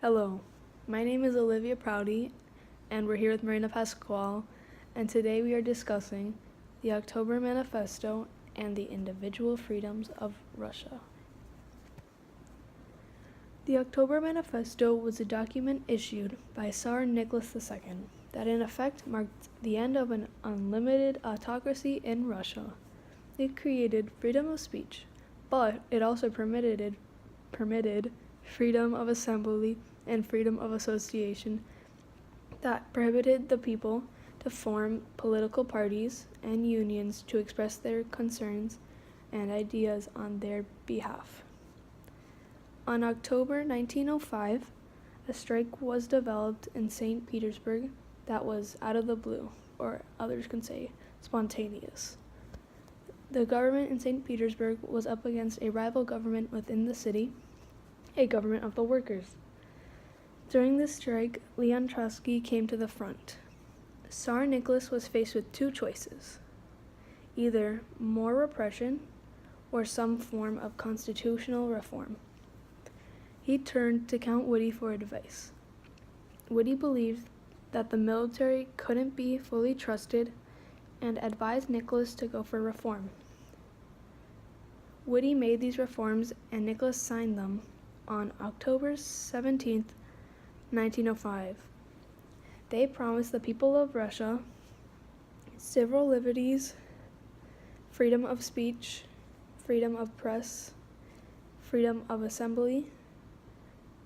Hello, my name is Olivia Prouty, and we're here with Marina Pasquale, and today we are discussing the October Manifesto and the individual freedoms of Russia. The October Manifesto was a document issued by Tsar Nicholas II that in effect marked the end of an unlimited autocracy in Russia. It created freedom of speech, but it also permitted freedom of assembly and freedom of association that prohibited the people to form political parties and unions to express their concerns and ideas on their behalf. On October 1905, a strike was developed in St. Petersburg that was out of the blue, or others can say spontaneous. The government in St. Petersburg was up against a rival government within the city, a government of the workers. During this strike, Leon Trotsky came to the front. Tsar Nicholas was faced with two choices: either more repression or some form of constitutional reform. He turned to Count Woody for advice. Woody believed that the military couldn't be fully trusted and advised Nicholas to go for reform. Woody made these reforms and Nicholas signed them on October 17, 1905. They promised the people of Russia civil liberties, freedom of speech, freedom of press, freedom of assembly,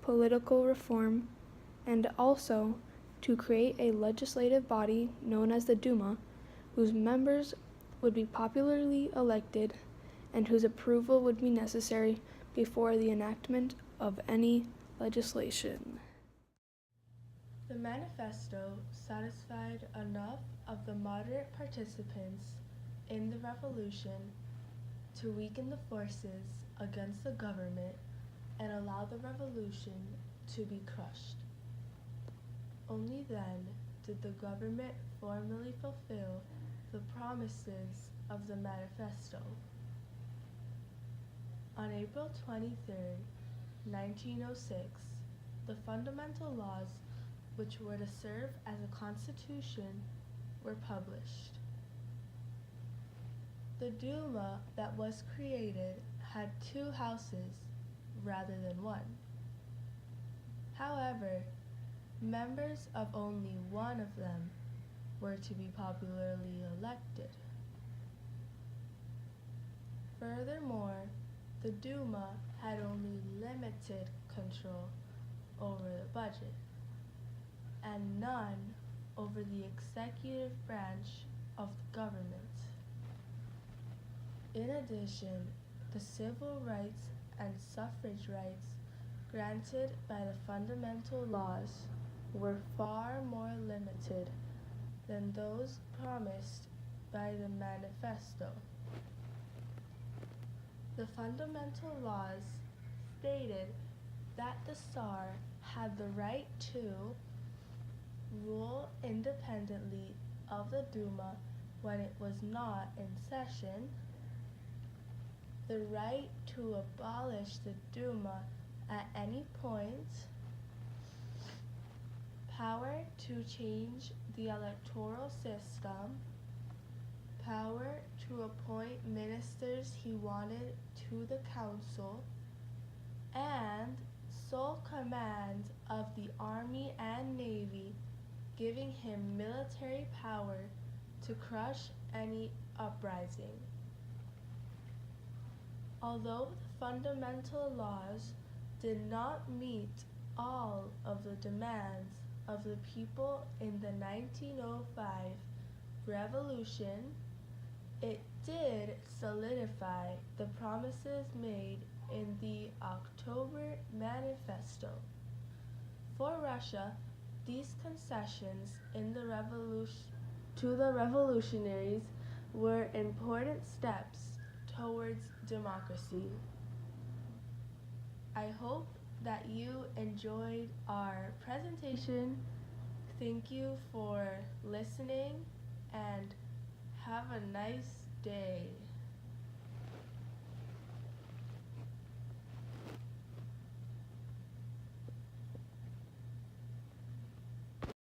political reform, and also to create a legislative body known as the Duma, whose members would be popularly elected and whose approval would be necessary before the enactment of any legislation. The manifesto satisfied enough of the moderate participants in the revolution to weaken the forces against the government and allow the revolution to be crushed. Only then did the government formally fulfill the promises of the manifesto. On April 23, 1906, the fundamental laws which were to serve as a constitution were published. The Duma that was created had two houses rather than one. However, members of only one of them were to be popularly elected. Furthermore, the Duma had only limited control over the budget and none over the executive branch of the government. In addition, the civil rights and suffrage rights granted by the fundamental laws were far more limited than those promised by the manifesto. The fundamental laws stated that the Tsar had the right to rule independently of the Duma when it was not in session, the right to abolish the Duma at any point, power to change the electoral system, power to appoint ministers he wanted to the council, and sole command of the army and navy, giving him military power to crush any uprising. Although the fundamental laws did not meet all of the demands of the people in the 1905 revolution, it did solidify the promises made in the October Manifesto. For Russia, these concessions in the to the revolutionaries were important steps towards democracy. I hope that you enjoyed our presentation. Thank you for listening and have a nice day.